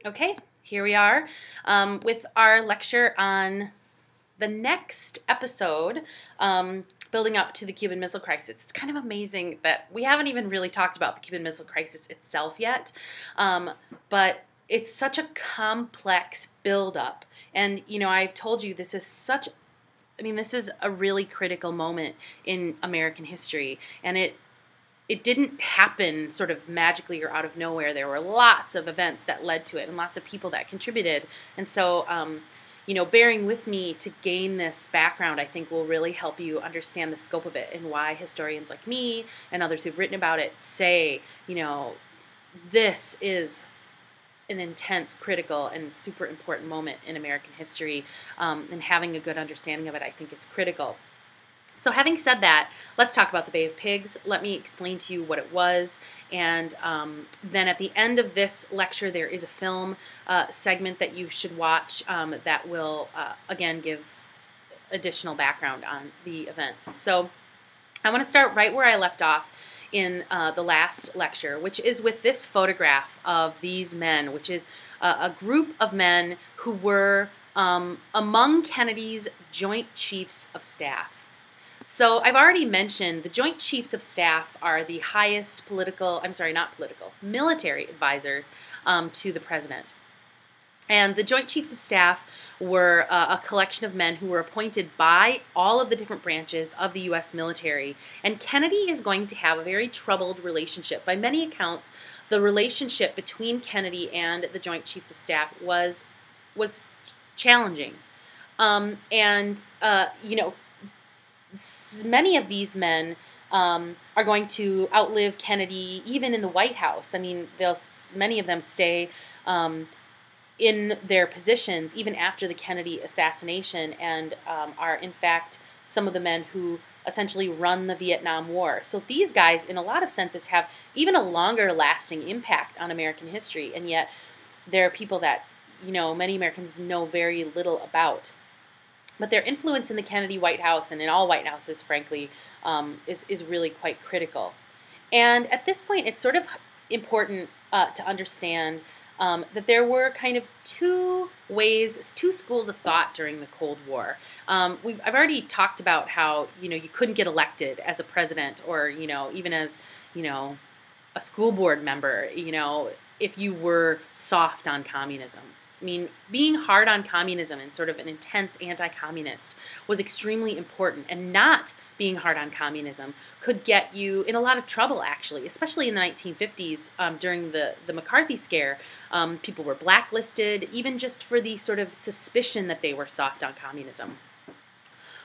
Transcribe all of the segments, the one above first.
Okay, here we are with our lecture on the next episode, building up to the Cuban Missile Crisis. It's kind of amazing that we haven't even really talked about the Cuban Missile Crisis itself yet, but it's such a complex buildup. And, you know, I've told you this is this is a really critical moment in American history, and it didn't happen sort of magically or out of nowhere. There were lots of events that led to it and lots of people that contributed. And so, you know, bearing with me to gain this background, I think will really help you understand the scope of it and why historians like me and others who've written about it say, you know, this is an intense, critical, and super important moment in American history, and having a good understanding of it, I think, is critical. So having said that, let's talk about the Bay of Pigs. Let me explain to you what it was, and then at the end of this lecture there is a film segment that you should watch that will, again, give additional background on the events. So I want to start right where I left off in the last lecture, which is with this photograph of these men, which is a group of men who were among Kennedy's Joint Chiefs of Staff. So I've already mentioned the Joint Chiefs of Staff are the highest military advisors to the president. And the Joint Chiefs of Staff were a collection of men who were appointed by all of the different branches of the U.S. military. And Kennedy is going to have a very troubled relationship. By many accounts, the relationship between Kennedy and the Joint Chiefs of Staff was challenging. You know, many of these men are going to outlive Kennedy even in the White House. I mean, many of them stay in their positions even after the Kennedy assassination, and are in fact some of the men who essentially run the Vietnam War. So these guys, in a lot of senses, have even a longer lasting impact on American history, and yet they're people that, you know, many Americans know very little about. But their influence in the Kennedy White House, and in all White Houses, frankly, is really quite critical. And at this point, it's sort of important to understand that there were kind of two schools of thought during the Cold War. I've already talked about how, you know, you couldn't get elected as a president, or, you know, even as, you know, a school board member, you know, if you were soft on communism. I mean, being hard on communism and sort of an intense anti-communist was extremely important, and not being hard on communism could get you in a lot of trouble, actually, especially in the 1950s during the McCarthy scare. People were blacklisted, even just for the sort of suspicion that they were soft on communism.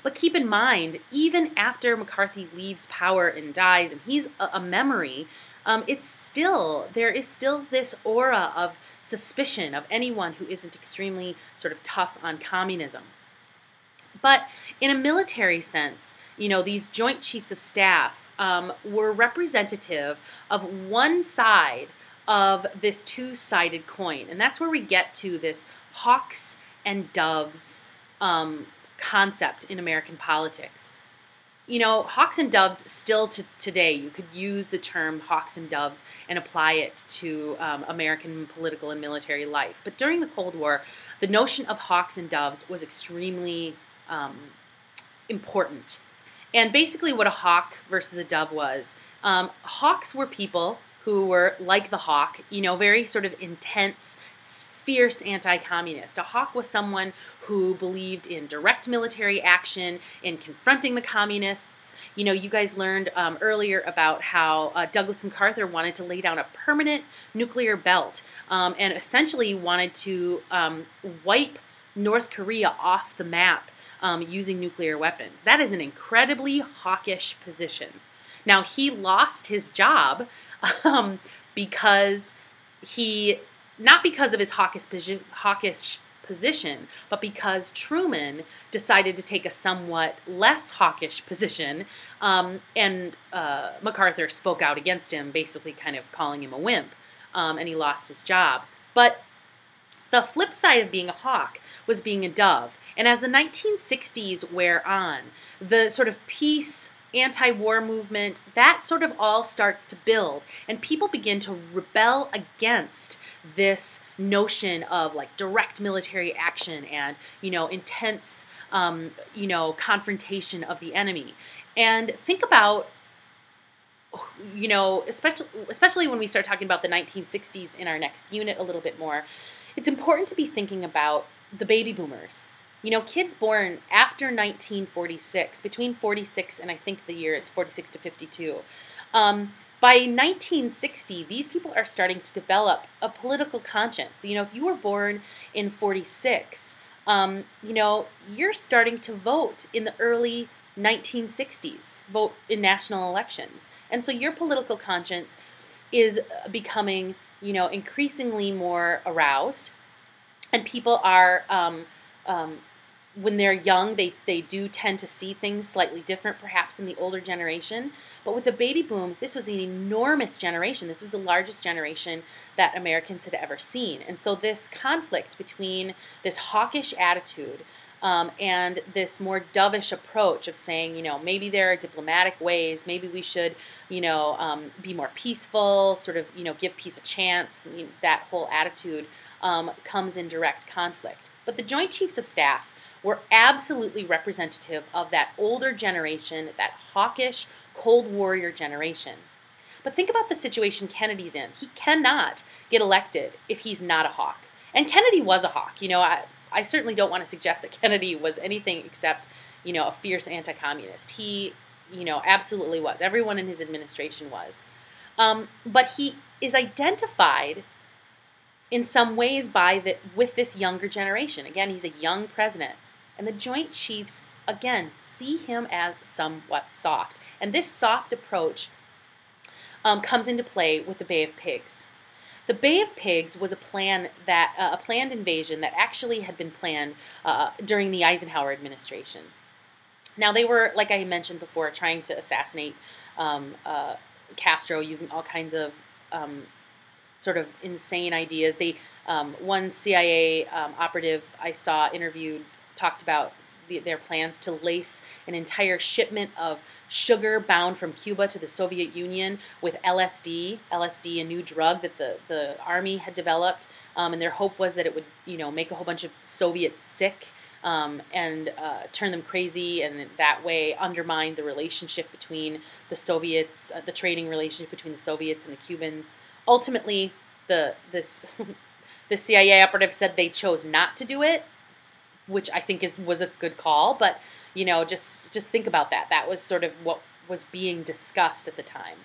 But keep in mind, even after McCarthy leaves power and dies, and he's a memory, there is still this aura of suspicion of anyone who isn't extremely sort of tough on communism. But in a military sense, you know, these Joint Chiefs of Staff were representative of one side of this two-sided coin. And that's where we get to this hawks and doves concept in American politics. You know, hawks and doves, still today, you could use the term hawks and doves and apply it to American political and military life. But during the Cold War, the notion of hawks and doves was extremely important. And basically what a hawk versus a dove was, hawks were people who were like the hawk, you know, very sort of intense, fierce anti-communist. A hawk was someone who believed in direct military action, in confronting the communists. You know, you guys learned earlier about how Douglas MacArthur wanted to lay down a permanent nuclear belt, and essentially wanted to wipe North Korea off the map using nuclear weapons. That is an incredibly hawkish position. Now, he lost his job because not because of his hawkish position, but because Truman decided to take a somewhat less hawkish position, and MacArthur spoke out against him, basically kind of calling him a wimp, and he lost his job. But the flip side of being a hawk was being a dove. And as the 1960s wear on, the sort of peace, anti-war movement, that sort of all starts to build, and people begin to rebel against this notion of like direct military action and, intense, confrontation of the enemy. And think about, especially when we start talking about the 1960s in our next unit a little bit more, it's important to be thinking about the baby boomers. Kids born after 1946, between 46 and I think the year is 46 to 52. By 1960, these people are starting to develop a political conscience. If you were born in 46, you're starting to vote in the early 1960s, vote in national elections. And so your political conscience is becoming, increasingly more aroused. And people are, when they're young, they do tend to see things slightly different, perhaps, than the older generation. But with the baby boom, this was an enormous generation. This was the largest generation that Americans had ever seen. And so this conflict between this hawkish attitude and this more dovish approach of saying, maybe there are diplomatic ways, maybe we should, be more peaceful, sort of, give peace a chance, that whole attitude comes in direct conflict. But the Joint Chiefs of Staff were absolutely representative of that older generation, that hawkish, Cold Warrior generation. But think about the situation Kennedy's in. He cannot get elected if he's not a hawk. And Kennedy was a hawk. I certainly don't want to suggest that Kennedy was anything except, a fierce anti-communist. He, absolutely was. Everyone in his administration was. But he is identified in some ways with this younger generation. Again, he's a young president. And the Joint Chiefs, again, see him as somewhat soft. And this soft approach comes into play with the Bay of Pigs. The Bay of Pigs was a planned invasion that actually had been planned during the Eisenhower administration. Now, they were, like I mentioned before, trying to assassinate Castro using all kinds of sort of insane ideas. One CIA operative I saw interviewed talked about their plans to lace an entire shipment of sugar bound from Cuba to the Soviet Union with LSD, a new drug that the Army had developed, and their hope was that it would, make a whole bunch of Soviets sick and turn them crazy, and that way undermine the relationship between the Soviets, the trading relationship between the Soviets and the Cubans. Ultimately, the CIA operative said they chose not to do it, which I think was a good call, but just think about that. That was sort of what was being discussed at the time.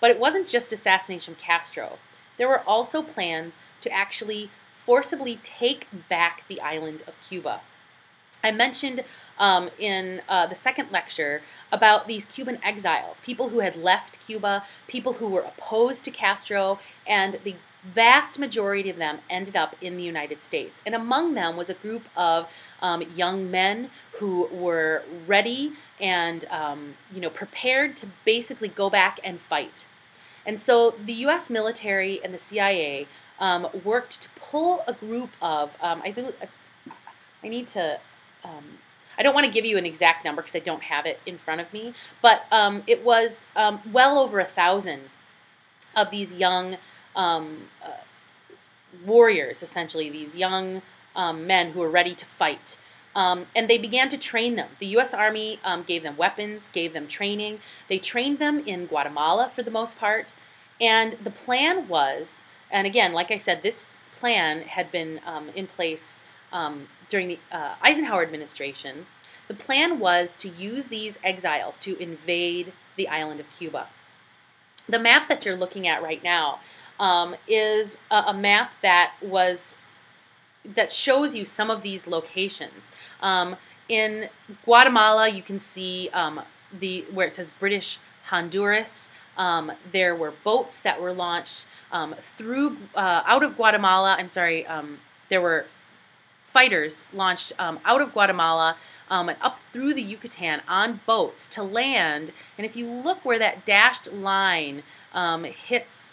But it wasn't just assassination of Castro. There were also plans to actually forcibly take back the island of Cuba. I mentioned in the second lecture about these Cuban exiles, people who had left Cuba, people who were opposed to Castro, and the vast majority of them ended up in the United States. And among them was a group of young men who were ready and prepared to basically go back and fight. And so the U.S. military and the CIA worked to pull a group of, I don't want to give you an exact number because I don't have it in front of me, but it was well over 1,000 of these young warriors, essentially, these young men who were ready to fight. And they began to train them. The U.S. Army gave them weapons, gave them training. They trained them in Guatemala for the most part. And the plan was, and again, like I said, this plan had been in place during the Eisenhower administration. The plan was to use these exiles to invade the island of Cuba. The map that you're looking at right now is a map that shows you some of these locations. In Guatemala, you can see where it says British Honduras. There were boats that were launched out of Guatemala. There were fighters launched out of Guatemala and up through the Yucatan on boats to land. And if you look where that dashed line hits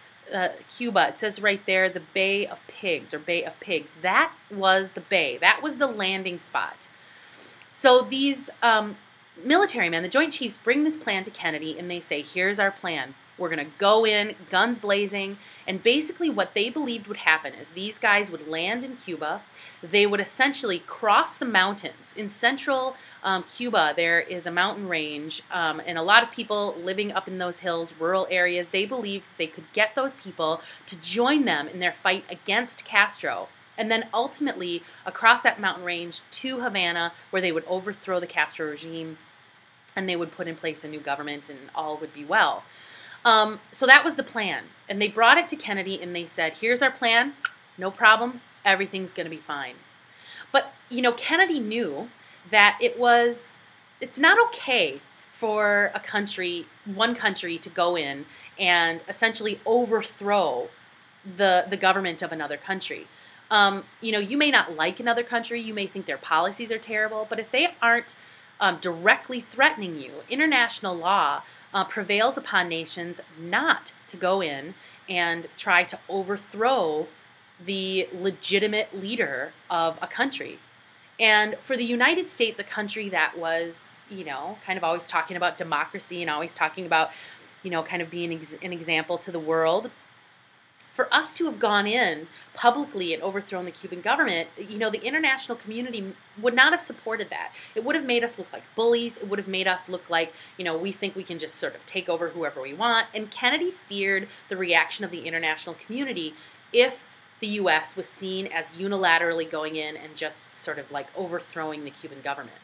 Cuba, it says right there, the Bay of Pigs, or Bay of Pigs. That was the bay. That was the landing spot. So these military men, the Joint Chiefs, bring this plan to Kennedy, and they say, here's our plan. We're going to go in, guns blazing. And basically what they believed would happen is these guys would land in Cuba. They would essentially cross the mountains. In central Cuba, there is a mountain range, and a lot of people living up in those hills, rural areas, they believed they could get those people to join them in their fight against Castro. And then ultimately across that mountain range to Havana, where they would overthrow the Castro regime and they would put in place a new government and all would be well. So that was the plan. And they brought it to Kennedy and they said, here's our plan, no problem, everything's going to be fine. But, Kennedy knew that it's not okay for one country to go in and essentially overthrow the government of another country. You may not like another country, you may think their policies are terrible, but if they aren't directly threatening you, international law prevails upon nations not to go in and try to overthrow the legitimate leader of a country. And for the United States, a country that was, kind of always talking about democracy and always talking about, kind of being an example to the world, for us to have gone in publicly and overthrown the Cuban government, the international community would not have supported that. It would have made us look like bullies. It would have made us look like, we think we can just sort of take over whoever we want. And Kennedy feared the reaction of the international community if the U.S. was seen as unilaterally going in and just sort of like overthrowing the Cuban government.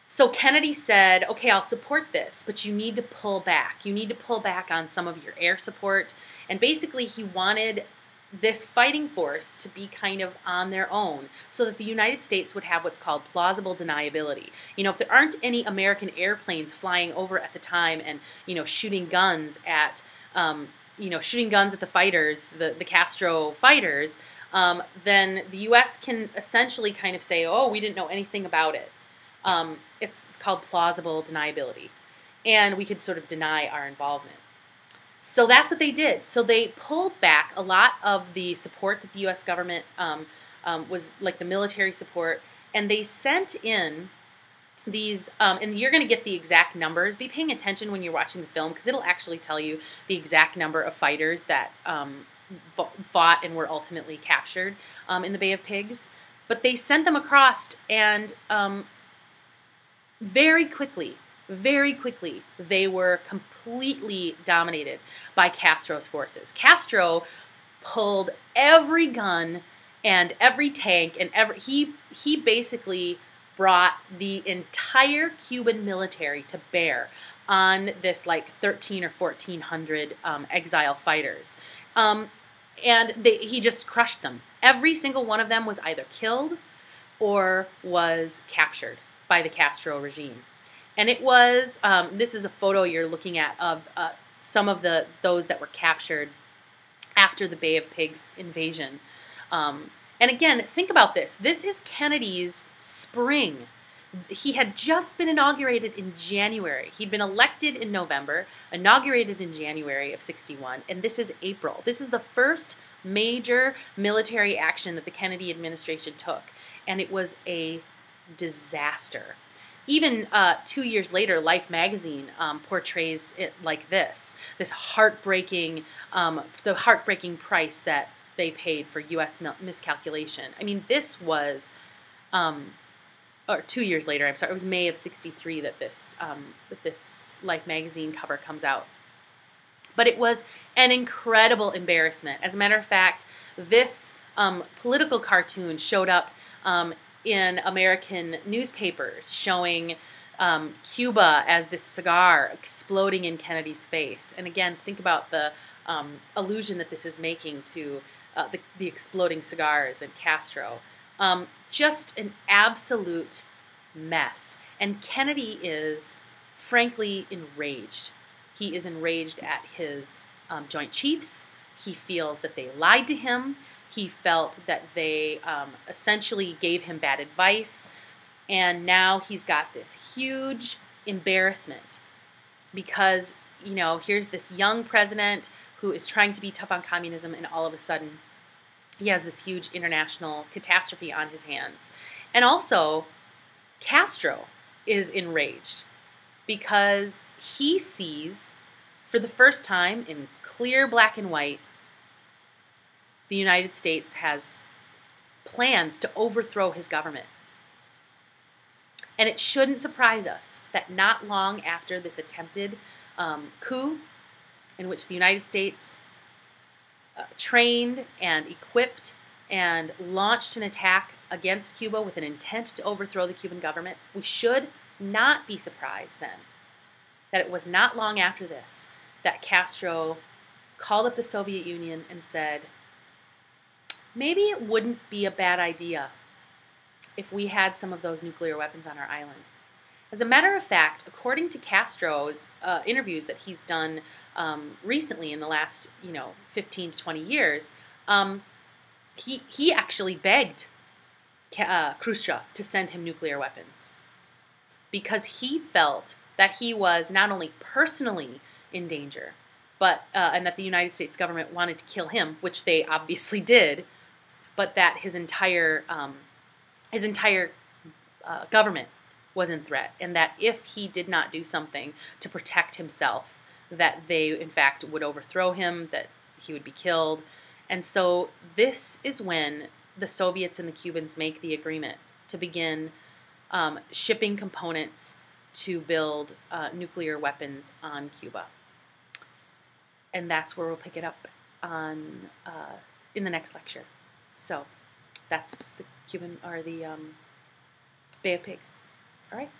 So Kennedy said, okay, I'll support this, but you need to pull back. You need to pull back on some of your air support. And basically he wanted this fighting force to be kind of on their own so that the United States would have what's called plausible deniability. If there aren't any American airplanes flying over at the time and, shooting guns at the fighters, the Castro fighters, then the U.S. can essentially kind of say, oh, we didn't know anything about it. It's called plausible deniability. And we could sort of deny our involvement. So that's what they did. So they pulled back a lot of the support that the U.S. government was like the military support, and they sent in these, and you're going to get the exact numbers. Be paying attention when you're watching the film because it'll actually tell you the exact number of fighters that fought and were ultimately captured in the Bay of Pigs. But they sent them across, and very quickly, they were completely dominated by Castro's forces. Castro pulled every gun and every tank and he basically brought the entire Cuban military to bear on this like 1,300 or 1,400 exile fighters. And he just crushed them. Every single one of them was either killed or was captured by the Castro regime. And it was, this is a photo you're looking at of some of those that were captured after the Bay of Pigs invasion. And again, think about this. This is Kennedy's spring. He had just been inaugurated in January. He'd been elected in November, inaugurated in January of '61, and this is April. This is the first major military action that the Kennedy administration took, and it was a disaster. Even 2 years later, Life magazine portrays it like this heartbreaking, the heartbreaking price that they paid for U.S. miscalculation. I mean, this was, or 2 years later, I'm sorry, it was May of '63 that this Life magazine cover comes out. But it was an incredible embarrassment. As a matter of fact, this political cartoon showed up in American newspapers showing Cuba as this cigar exploding in Kennedy's face. And again, think about the allusion that this is making to the exploding cigars and Castro. Just an absolute mess. And Kennedy is, frankly, enraged. He is enraged at his Joint Chiefs. He feels that they lied to him. He felt that they essentially gave him bad advice. And now he's got this huge embarrassment because, here's this young president who is trying to be tough on communism, and all of a sudden he has this huge international catastrophe on his hands. And also, Castro is enraged because he sees For the first time in clear black and white, the United States has plans to overthrow his government. And it shouldn't surprise us that not long after this attempted coup, in which the United States trained and equipped and launched an attack against Cuba with an intent to overthrow the Cuban government, we should not be surprised then that it was not long after this that Castro called up the Soviet Union and said, maybe it wouldn't be a bad idea if we had some of those nuclear weapons on our island. As a matter of fact, according to Castro's interviews that he's done recently in the last 15 to 20 years, he actually begged Khrushchev to send him nuclear weapons because he felt that he was not only personally in danger, but and that the United States government wanted to kill him, which they obviously did, but that his entire government was in threat, and that if he did not do something to protect himself, that they in fact would overthrow him, that he would be killed. And so this is when the Soviets and the Cubans make the agreement to begin shipping components to build nuclear weapons on Cuba. And that's where we'll pick it up on in the next lecture. So that's the Cuban or the Bay of Pigs. All right.